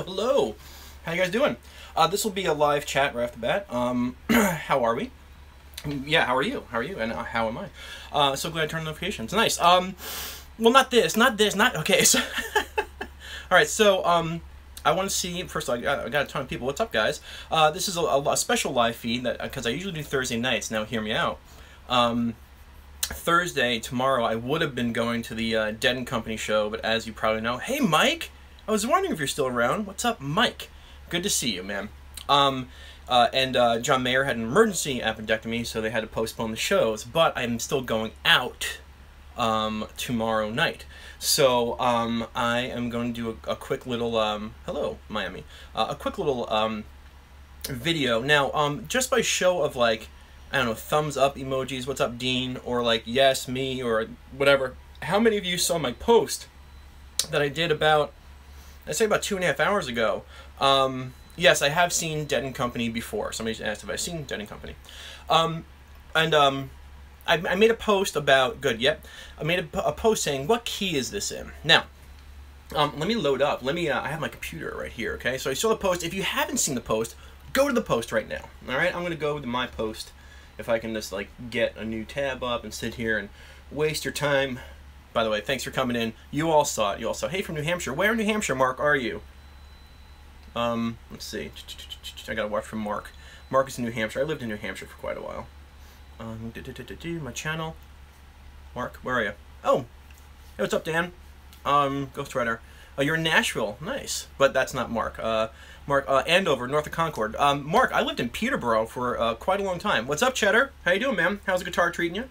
Hello. How you guys doing? This will be a live chat right off the bat. How are we? Yeah, how are you? How are you? And how am I? So glad I turned notifications. Nice. Well, not okay. So, all right. So, I want to see. First, I got a ton of people. What's up, guys? This is a special live feed that because I usually do Thursday nights. Now, hear me out. Thursday, tomorrow, I would have been going to the Dead & Company show, but as you probably know, hey, Mike. I was wondering if you're still around. What's up, Mike? Good to see you, man. John Mayer had an emergency appendectomy, so they had to postpone the shows, but I'm still going out tomorrow night. So I am going to do a quick little, hello, Miami, a quick little video. Now, just by show of, like, I don't know, thumbs up emojis, what's up, Dean, or like, yes, me, or whatever, how many of you saw my post that I did about, I'd say about 2.5 hours ago? Yes, I have seen Dead & Company before. Somebody asked if I've seen Dead & Company. I made a post about, I made a post saying, what key is this in? Now, let me load up. I have my computer right here, okay? So I saw the post. If you haven't seen the post, go to the post right now, all right? I'm going to go to my post, if I can just, like, get a new tab up and sit here and waste your time. By the way, thanks for coming in. You all saw it. You all saw it. Hey, from New Hampshire. Where in New Hampshire, Mark, are you? Let's see. I gotta watch from Mark. Mark is in New Hampshire. I lived in New Hampshire for quite a while. My channel. Mark, where are you? Oh, hey, what's up, Dan? Ghostwriter. Oh, you're in Nashville. Nice. But that's not Mark. Mark, Andover, north of Concord. Mark, I lived in Peterborough for quite a long time. What's up, Cheddar? How you doing, man? How's the guitar treating you?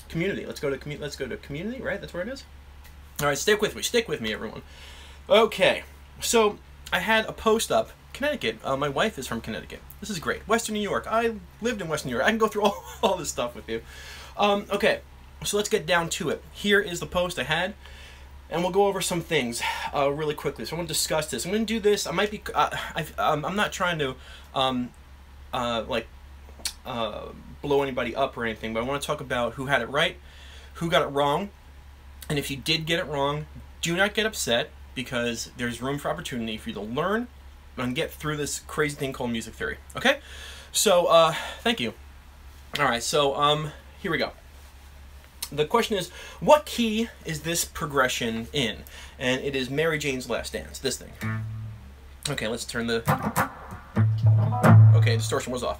Community. Let's go to community, right? That's where it is. All right, stick with me, everyone. Okay, so I had a post up. Connecticut. My wife is from Connecticut. This is great. Western New York. I lived in Western New York. I can go through all this stuff with you. Okay, so let's get down to it. Here is the post I had, and we'll go over some things really quickly. So I want to discuss this. I'm going to do this. I might be. I'm not trying to blow anybody up or anything, but I want to talk about who had it right, who got it wrong, and if you did get it wrong, do not get upset, because there's room for opportunity for you to learn and get through this crazy thing called music theory. Okay? So, thank you. Alright, so, here we go. The question is, what key is this progression in? And it is Mary Jane's Last Dance, this thing. Okay, let's turn the... Okay, distortion was off.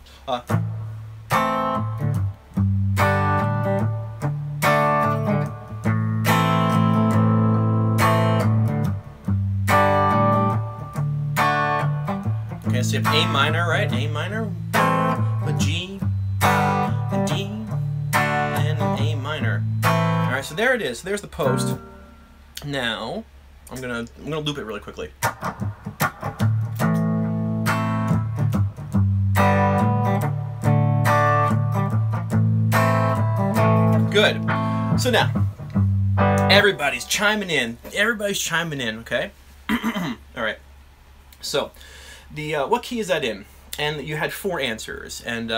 Okay, so you have A minor, right? A minor, a G, a D, and an A minor. All right, so there it is. There's the post. Now, I'm gonna loop it really quickly. Good. So now, everybody's chiming in. Okay? All right. So, the what key is that in? And you had 4 answers. And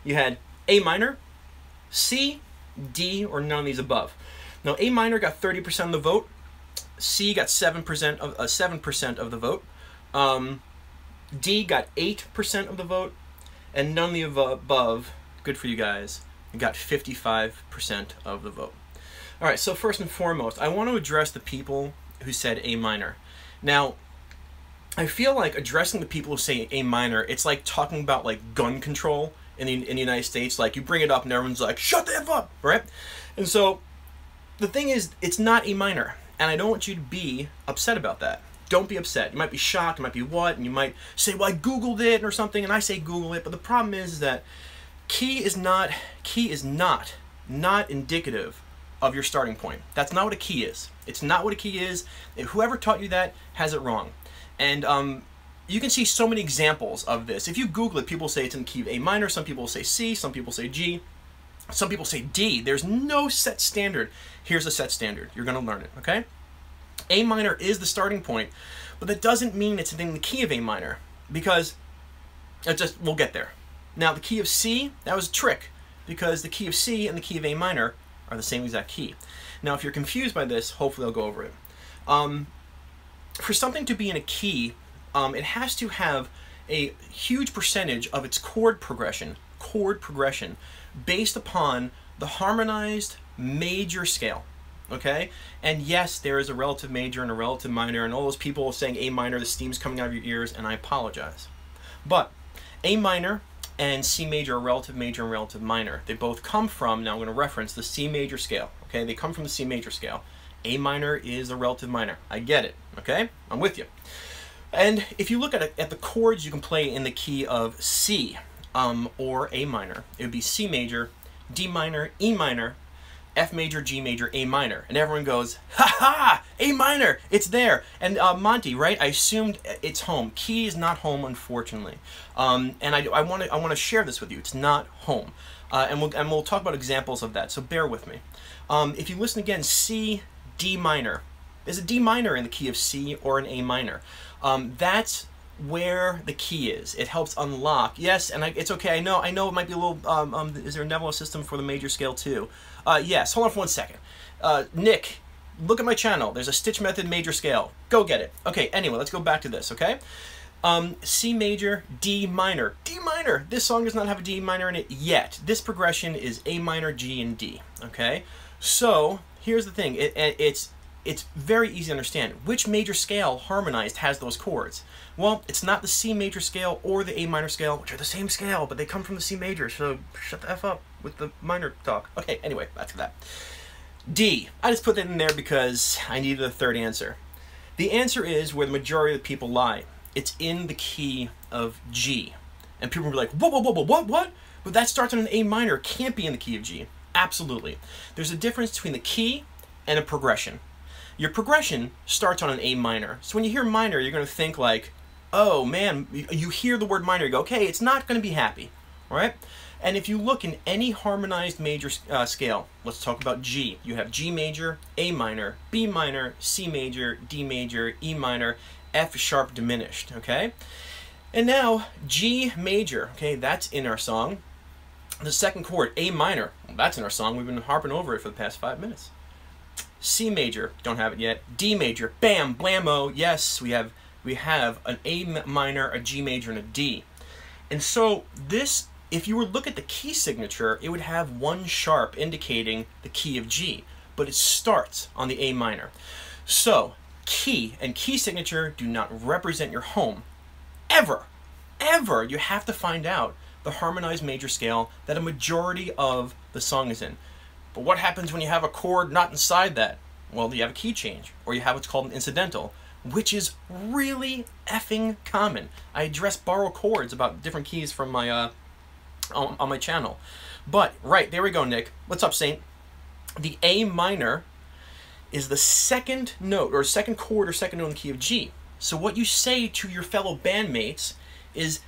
you had A minor, C, D, or none of these above. Now, A minor got 30% of the vote. C got 7% of the vote. D got 8% of the vote. and none of the above. Good for you guys. You got 55% of the vote. All right, so first and foremost, I want to address the people who said A minor. Now, I feel like addressing the people who say A minor, it's like talking about like gun control in the United States. Like you bring it up and everyone's like, shut the F up, right? And so the thing is, it's not A minor, and I don't want you to be upset about that. Don't be upset. You might be shocked, it might be what, and you might say, well, I Googled it or something, and I say Google it, but the problem is that key is not indicative of your starting point. That's not what a key is. It's not what a key is. Whoever taught you that has it wrong. And you can see so many examples of this. If you Google it, people say it's in the key of A minor, some people say C, some people say G, some people say D. There's no set standard. Here's a set standard. You're going to learn it, okay? A minor is the starting point, but that doesn't mean it's in the key of A minor, because we'll get there. Now, the key of C, that was a trick, because the key of C and the key of A minor are the same exact key. Now, if you're confused by this, hopefully I'll go over it. For something to be in a key, it has to have a huge percentage of its chord progression based upon the harmonized major scale, okay? And yes, there is a relative major and a relative minor, and all those people saying A minor, the steam's coming out of your ears, and I apologize. But A minor and C major are relative major and relative minor. They both come from, now I'm going to reference the C major scale, okay? They come from the C major scale. A minor is a relative minor. I get it, okay? I'm with you. And if you look at the chords you can play in the key of C or A minor, it would be C major, D minor, E minor, F major, G major, A minor. And everyone goes, ha ha, A minor, it's there. And Monty, right, I assumed it's home. Key is not home, unfortunately. And I want to share this with you. It's not home. And we'll talk about examples of that, so bear with me. If you listen again, C, D minor. There's a D minor in the key of C or an A minor. That's where the key is. It helps unlock. Yes, and it's okay. I know it might be a little, is there a nebulous system for the major scale too? Yes, hold on for 1 second. Nick, look at my channel. There's a stitch method major scale. Go get it. Okay, anyway, let's go back to this, okay? C major, D minor. D minor! This song does not have a D minor in it yet. This progression is A minor, G, and D, okay? So, here's the thing. It's very easy to understand. Which major scale harmonized has those chords? Well, it's not the C major scale or the A minor scale, which are the same scale, but they come from the C major, so shut the F up with the minor talk. Okay, anyway, back to that. D. I just put that in there because I needed a third answer. The answer is where the majority of the people lie. It's in the key of G. And people will be like, whoa, whoa, whoa, whoa, what? But that starts on an A minor. It can't be in the key of G. Absolutely. There's a difference between the key and a progression. Your progression starts on an A minor. So when you hear minor, you're going to think like, oh man, you hear the word minor, you go, okay, it's not going to be happy, all right? And if you look in any harmonized major scale, let's talk about G. You have G major, A minor, B minor, C major, D major, E minor, F sharp diminished, okay? And now G major, okay, that's in our song. The second chord, A minor, well, that's in our song. We've been harping over it for the past 5 minutes. C major, don't have it yet. D major, bam, blammo, yes, we have an A minor, a G major, and a D. And so this, if you were to look at the key signature, it would have one sharp indicating the key of G, but it starts on the A minor. So key and key signature do not represent your home. Ever. You have to find out the harmonized major scale that a majority of the song is in. But what happens when you have a chord not inside that? Well, you have a key change, or you have what's called an incidental, which is really effing common. I address borrow chords about different keys from my on my channel. But right, there we go, Nick. What's up, Saint? The A minor is the second note, or second chord, or second note in the key of G. So what you say to your fellow bandmates is,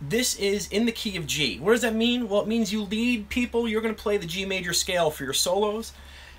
this is in the key of G. What does that mean? Well, it means you lead people, you're going to play the G major scale for your solos,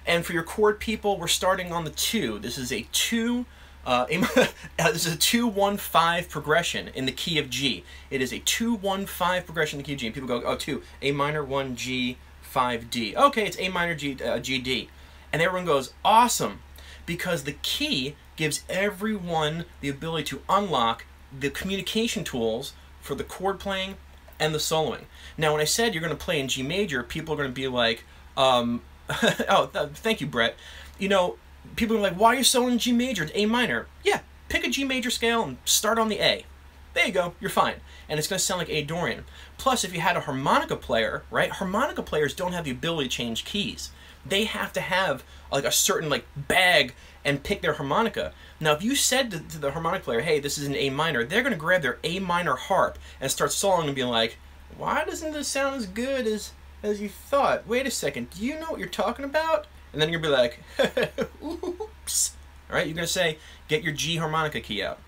and for your chord people, we're starting on the 2. This is a 2, this is a 2-1-5 progression in the key of G. It is a 2-1-5 progression in the key of G. And people go, oh, 2, A minor, 1, G, 5, D. Okay, it's A minor, G, D. And everyone goes, awesome, because the key gives everyone the ability to unlock the communication tools for the chord playing and the soloing. Now, when I said you're going to play in G major, people are going to be like, thank you, Brett. You know, people are like, why are you soloing G major? It's A minor. Yeah, pick a G major scale and start on the A. There you go, you're fine. And it's going to sound like A Dorian. Plus, if you had a harmonica player, right, harmonica players don't have the ability to change keys. They have to have like a certain like bag and pick their harmonica. Now, if you said to the harmonica player, hey, this is an A minor, they're going to grab their A minor harp and start soloing and be like, why doesn't this sound as good as you thought? Wait a second, do you know what you're talking about? And then you're going to be like, oops. All right, you're going to say, get your G harmonica key out.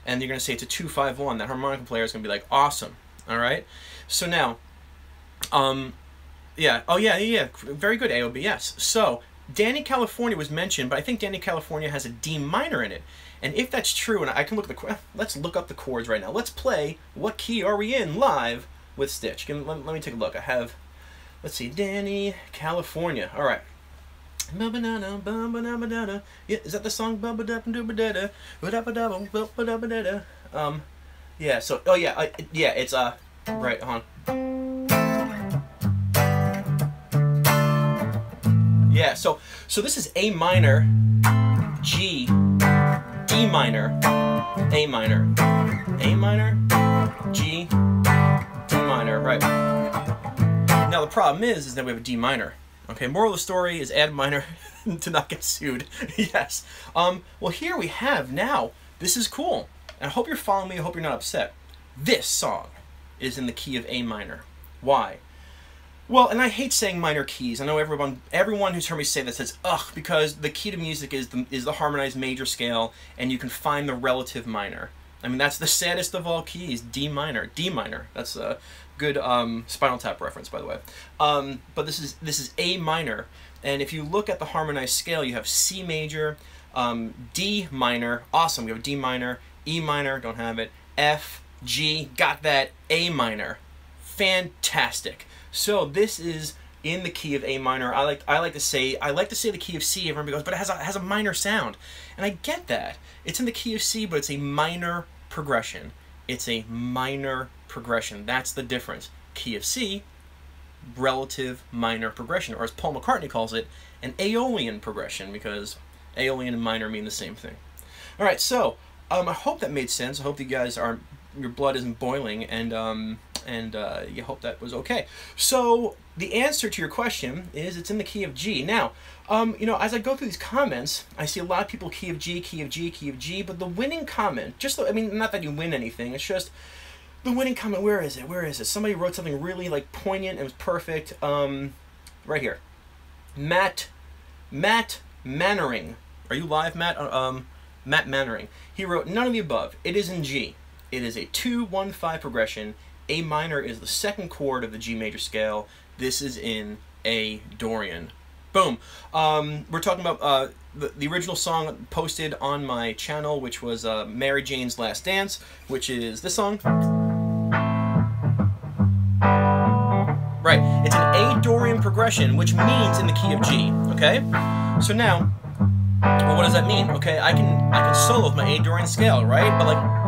And you're going to say it's a 2-5-1. That harmonica player is going to be like, awesome. All right? So now, yeah. Oh, yeah. Very good, AOB, yes. So, Danny California was mentioned, but I think Danny California has a D minor in it. And if that's true, and I can look at the, let's look up the chords right now. Let's play What Key Are We In live with Stitch. Let me take a look. I have, let's see, Danny California. All right. Yeah, is that the song? Yeah, so, oh yeah, yeah, it's, right, hold on. Yeah, so this is A minor, G, D minor, A minor, A minor, G, D minor, right. Now the problem is that we have a D minor. Okay, moral of the story is add minor to not get sued. Yes. Well, here we have now, this is cool. And I hope you're following me, I hope you're not upset. This song is in the key of A minor. Why? Well, and I hate saying minor keys. I know everyone who's heard me say that says, ugh, because the key to music is the harmonized major scale, and you can find the relative minor. I mean, that's the saddest of all keys, D minor. D minor. That's a good Spinal Tap reference, by the way. But this is A minor, and if you look at the harmonized scale, you have C major, D minor, awesome. We have D minor, E minor, don't have it, F, G, got that, A minor, fantastic. So this is in the key of A minor. I like to say the key of C. Everybody goes, but it has a minor sound, and I get that. It's in the key of C, but it's a minor progression. It's a minor progression. That's the difference. Key of C, relative minor progression, or as Paul McCartney calls it, an Aeolian progression, because Aeolian and minor mean the same thing. All right, so I hope that made sense. I hope you guys your blood isn't boiling, and you hope that was okay. So the answer to your question is it's in the key of G. Now, you know, as I go through these comments, I see a lot of people key of G, key of G, key of G, but the winning comment, I mean, not that you win anything, it's just the winning comment, where is it? Where is it? Somebody wrote something really, like, poignant, it was perfect, right here. Matt Mannering. Are you live, Matt? Matt Mannering. He wrote, none of the above. It is in G. It is a 2-1-5 progression. A minor is the second chord of the G major scale. This is in A Dorian. Boom. We're talking about the original song posted on my channel, which was Mary Jane's Last Dance, which is this song. Right. It's an A Dorian progression, which means in the key of G. Okay. So now, well, what does that mean? Okay, I can solo with my A Dorian scale, right? But like.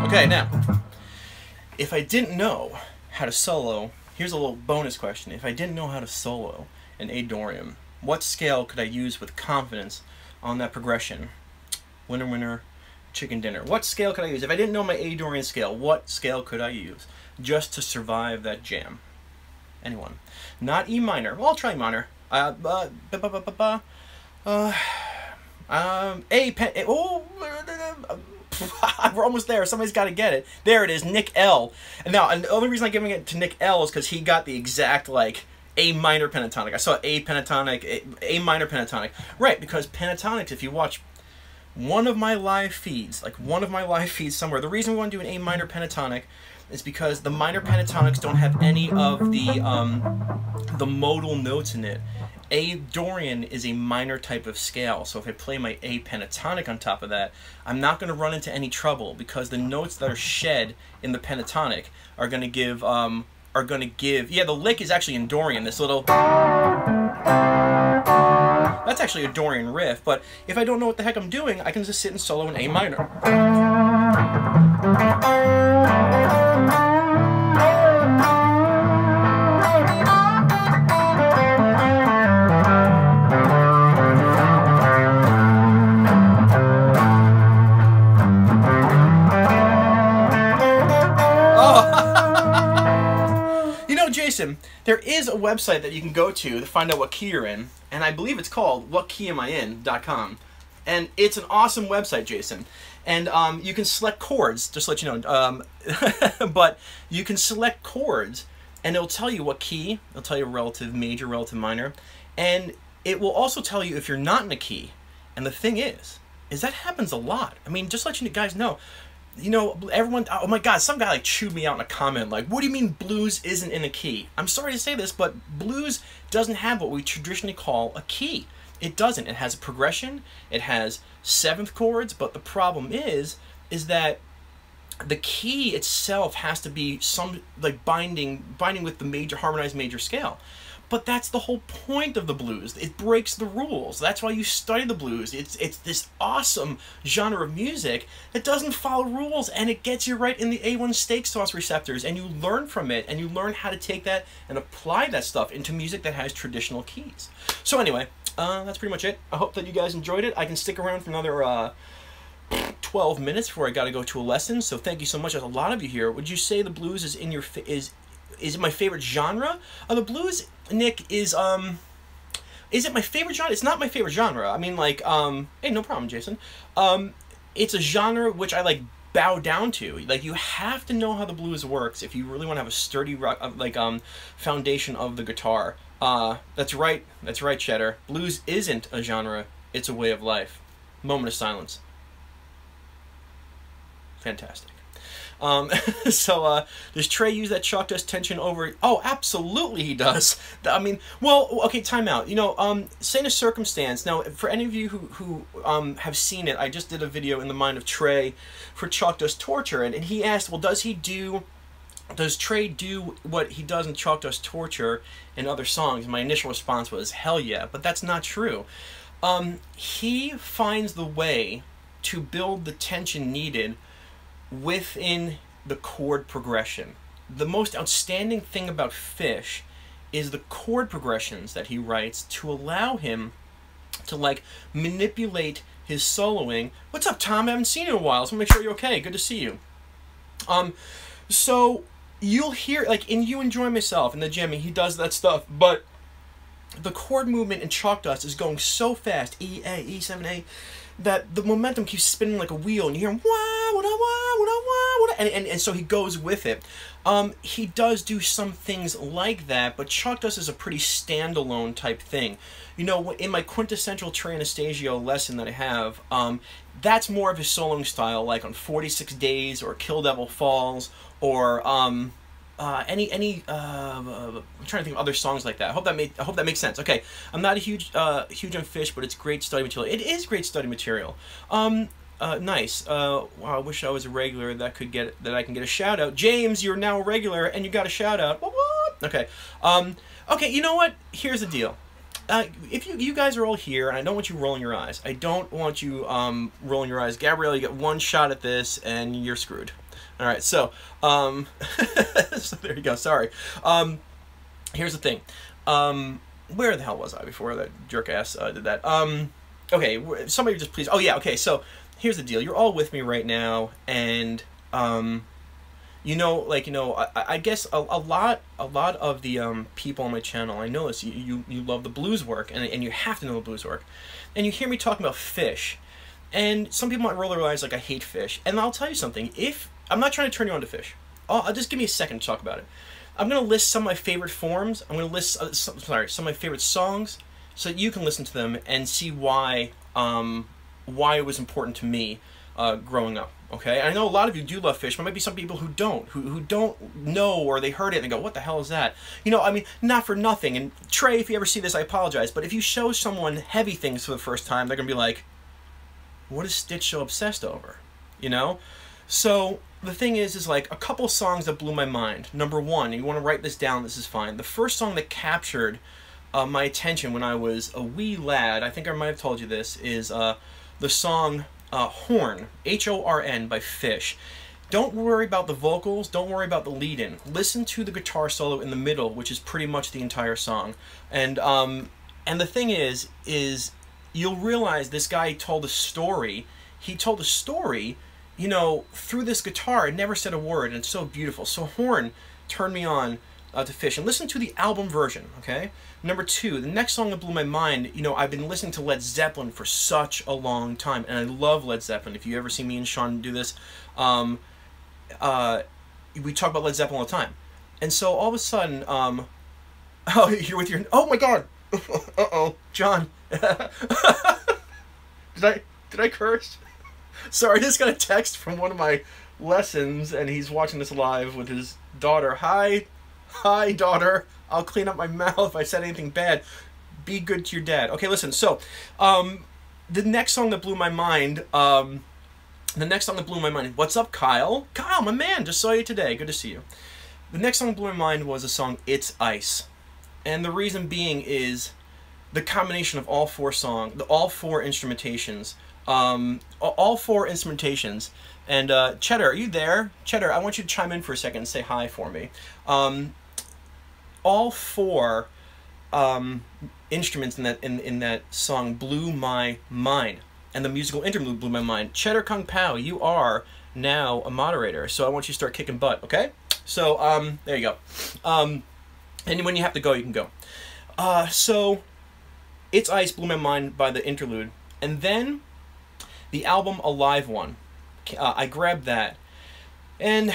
Okay, now, if I didn't know how to solo, here's a little bonus question. If I didn't know how to solo an A Dorian, what scale could I use with confidence on that progression? Winner, winner, chicken dinner. What scale could I use? If I didn't know my A Dorian scale, what scale could I use just to survive that jam? Anyone? Not E minor. Well, I'll try minor. We're almost there. Somebody's got to get it. There it is, Nick L. And now, and the only reason I'm giving it to Nick L is because he got the exact, like, A minor pentatonic. I saw A pentatonic, A minor pentatonic. Right, because pentatonics, if you watch one of my live feeds, somewhere, the reason we want to do an A minor pentatonic is because the minor pentatonics don't have any of the modal notes in it. A Dorian is a minor type of scale, so if I play my A pentatonic on top of that, I'm not going to run into any trouble because the notes that are shed in the pentatonic are going to give, yeah, the lick is actually in Dorian, this little, that's actually a Dorian riff, but if I don't know what the heck I'm doing, I can just sit and solo in A minor. Jason, there is a website that you can go to find out what key you're in, and I believe it's called whatkeyamiin.com, and it's an awesome website, Jason. And you can select chords, just to let you know, but you can select chords, and it'll tell you what key. It'll tell you relative major, relative minor, and it will also tell you if you're not in a key. And the thing is that happens a lot. I mean, just to let you guys know, you know, everyone, oh my God, some guy like chewed me out in a comment like, what do you mean blues isn't in a key? I'm sorry to say this, but blues doesn't have what we traditionally call a key. It doesn't. It has a progression, it has seventh chords, but the problem is that the key itself has to be some, like, binding with the major, harmonized major scale. But that's the whole point of the blues. It breaks the rules. That's why you study the blues. It's this awesome genre of music that doesn't follow rules, and it gets you right in the A1 steak sauce receptors, and you learn from it, and you learn how to take that and apply that stuff into music that has traditional keys. So anyway, that's pretty much it. I hope that you guys enjoyed it. I can stick around for another 12 minutes before I got to go to a lesson, so thank you so much. There's a lot of you here. Would you say the blues is in your is it my favorite genre? The blues, Nick, is it my favorite genre? It's not my favorite genre. I mean, like, hey, no problem, Jason. It's a genre which I, like, bow down to. Like, you have to know how the blues works if you really want to have a sturdy, foundation of the guitar. That's right, Cheddar. Blues isn't a genre, it's a way of life. Moment of silence. Fantastic. So, does Trey use that chalk dust tension over? Oh, absolutely he does. I mean, well, okay, time out. You know, Saint of Circumstance. Now, for any of you who have seen it, I just did a video in the mind of Trey for Chalk Dust Torture, and he asked, well, does Trey do what he does in Chalk Dust Torture in other songs? My initial response was, hell yeah, but that's not true. He finds the way to build the tension needed within the chord progression. The most outstanding thing about Fish is the chord progressions that he writes to allow him to, like, manipulate his soloing. What's up, Tom? I haven't seen you in a while, so make sure you're okay. Good to see you. So you'll hear, like, in You Enjoy Myself, in the jamming, he does that stuff, but the chord movement in Chalk Dust is going so fast, E, A, E, 7, A, that the momentum keeps spinning like a wheel, and you hear him, wah, wah, wah, wah, wah, wah, and so he goes with it. He does do some things like that, but Chalk Dust is a pretty standalone type thing. You know, in my quintessential Trey Anastasio lesson that I have, that's more of his soloing style, like on 46 Days, or Kill Devil Falls, or I'm trying to think of other songs like that. I hope that makes sense. Okay, I'm not a huge on Fish, but it's great study material. It is great study material. Nice. Wow, I wish I was a regular that I can get a shout out. James, you're now a regular and you got a shout out. What? Okay. Okay. You know what? Here's the deal. If you guys are all here, and I don't want you rolling your eyes. I don't want you rolling your eyes. Gabrielle, you get one shot at this, and you're screwed. All right, so, so there you go, sorry. Here's the thing. Where the hell was I before that jerk-ass did that? Okay, somebody just please... Oh, yeah, okay, so here's the deal. You're all with me right now, and, you know, like, you know, I guess a lot of the people on my channel, I know this, you love the blues work, and you have to know the blues work. And you hear me talking about Fish, and some people might roll their eyes like I hate Fish, and I'll tell you something, I'm not trying to turn you on to Fish. I'll just give me a second to talk about it. I'm going to list some of my favorite forms. I'm going to list some of my favorite songs so that you can listen to them and see why it was important to me growing up. Okay, I know a lot of you do love Fish, but maybe some people who don't, who don't know, or they heard it and they go, "What the hell is that?" You know, I mean, not for nothing. And Trey, if you ever see this, I apologize, but if you show someone Heavy Things for the first time, they're gonna be like, "What is Stitch so obsessed over?" You know. So the thing is like a couple songs that blew my mind. Number one, and you want to write this down. This is fine. The first song that captured my attention when I was a wee lad, I think I might have told you this, is the song Horn, H-O-R-N by Fish. Don't worry about the vocals, don't worry about the lead-in. Listen to the guitar solo in the middle, which is pretty much the entire song. And the thing is you'll realize this guy told a story. He told a story, you know, through this guitar, and never said a word, and it's so beautiful. So Horn turned me on to Fish, and listen to the album version, okay? Number two, the next song that blew my mind, you know, I've been listening to Led Zeppelin for such a long time, and I love Led Zeppelin. If you ever see me and Sean do this, we talk about Led Zeppelin all the time. And so all of a sudden, oh, you're with your, oh my God, uh-oh, John, did I curse? Sorry, I just got a text from one of my lessons, and he's watching this live with his daughter. Hi, daughter. I'll clean up my mouth if I said anything bad. Be good to your dad. Okay, listen. So, the next song that blew my mind. What's up, Kyle? Kyle, my man. Just saw you today. Good to see you. The next song that blew my mind was the song "It's Ice," and the reason being is the combination of all four instrumentations. All four instrumentations. And Cheddar, are you there? Cheddar, I want you to chime in for a second and say hi for me. All four instruments in that song blew my mind, and the musical interlude blew my mind. Cheddar Kung Pao, you are now a moderator, so I want you to start kicking butt. Okay? So there you go. And when you have to go, you can go. So It's Ice blew my mind by the interlude, and then the album A Live One. I grabbed that, and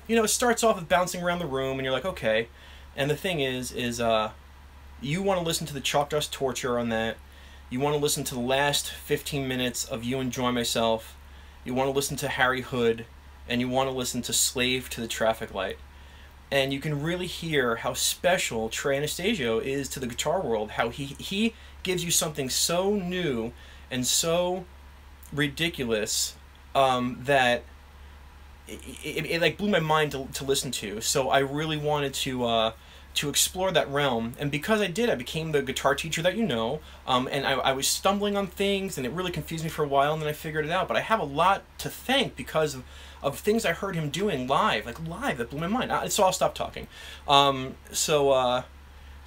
you know, it starts off with bouncing around the room, and you're like, okay. And the thing is you want to listen to the Chalk Dust Torture on that. You want to listen to the last 15 minutes of You Enjoy Myself. You want to listen to Harry Hood, and you want to listen to Slave to the Traffic Light. And you can really hear how special Trey Anastasio is to the guitar world. How he gives you something so new and so ridiculous that it like blew my mind to listen to. So I really wanted to explore that realm, and because I did, I became the guitar teacher that you know, and I was stumbling on things, and it really confused me for a while, and then I figured it out. But I have a lot to thank because of things I heard him doing live, that blew my mind. So I'll stop talking. So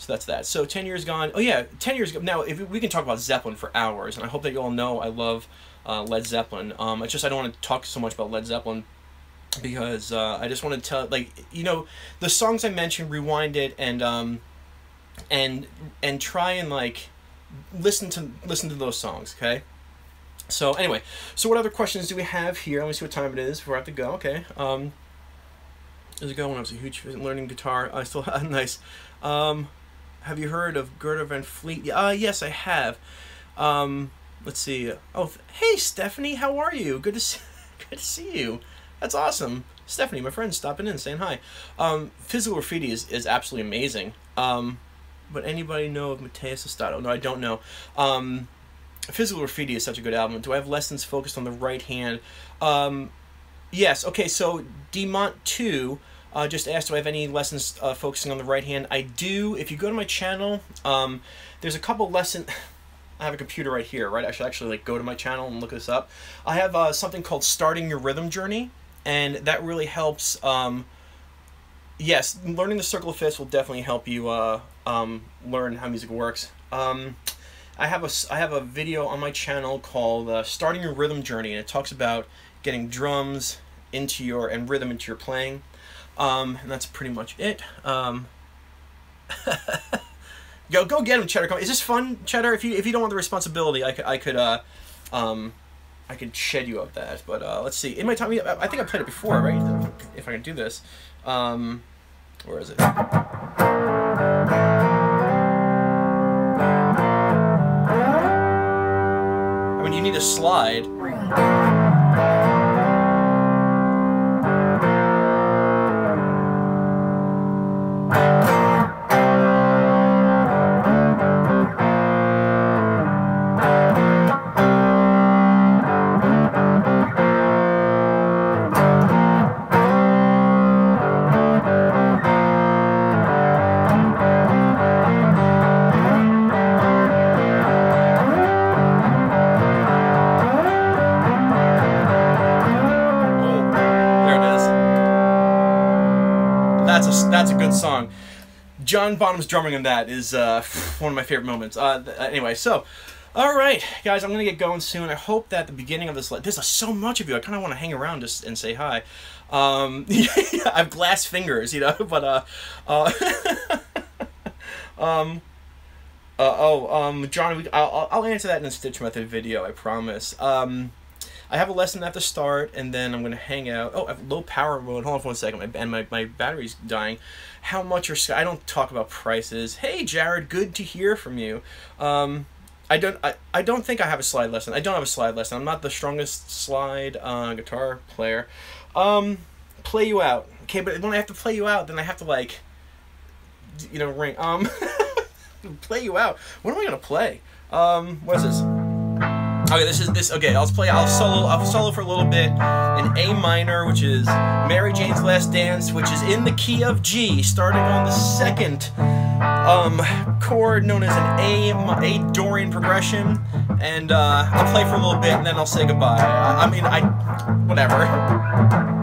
that's that. So 10 years gone. Oh yeah, 10 years ago. Now, if we can talk about Zeppelin for hours, and I hope that you all know I love Led Zeppelin. It's just I don't want to talk so much about Led Zeppelin because I just want to tell, like, you know, the songs I mentioned, rewind it and try and like listen to those songs. Okay. So anyway, so what other questions do we have here? Let me see what time it is before I have to go. Okay. There's a guy when I was a huge fan learning guitar. I still nice. Have you heard of Gerda Van Fleet? Yes, I have. Let's see. Oh, hey, Stephanie, how are you? Good to see you. That's awesome. Stephanie, my friend, stopping in, saying hi. Physical Graffiti is absolutely amazing. But anybody know of Mateus Estato? No, I don't know. Physical Graffiti is such a good album. Do I have lessons focused on the right hand? Yes. Okay, so Demont2 just asked, do I have any lessons focusing on the right hand? I do. If you go to my channel, there's a couple lessons. I have a computer right here, right? I should actually like go to my channel and look this up. I have something called Starting Your Rhythm Journey, and that really helps. Yes, learning the circle of fifths will definitely help you learn how music works. I have a video on my channel called Starting Your Rhythm Journey, and it talks about getting drums into your and rhythm into your playing. And that's pretty much it. Go get him, Cheddar. Is this fun, Cheddar? If you don't want the responsibility, I could shed you of that. But let's see. In my time, I think I played it before, right? If I can do this. Where is it? I mean, you need a slide. that's a good song. John Bonham's drumming on that is one of my favorite moments. Anyway, so, all right, guys, I'm gonna get going soon. I hope that the beginning of this, there's so much of you. I kind of want to hang around just and say hi. I have glass fingers, you know, but John, I'll answer that in a Stitch Method video, I promise. I have a lesson at the start, and then I'm going to hang out. Oh, I have low power mode. Hold on for 1 second. My battery's dying. How much are... I don't talk about prices. Hey, Jared, good to hear from you. I don't think I have a slide lesson. I don't have a slide lesson. I'm not the strongest slide guitar player. Play you out. Okay, but when I have to play you out, then I have to, like, you know, ring. Play you out. What am I going to play? What is this? Okay, okay, I'll solo for a little bit in A minor, which is Mary Jane's Last Dance, which is in the key of G, starting on the second chord known as an A Dorian progression, and I'll play for a little bit and then I'll say goodbye. Whatever.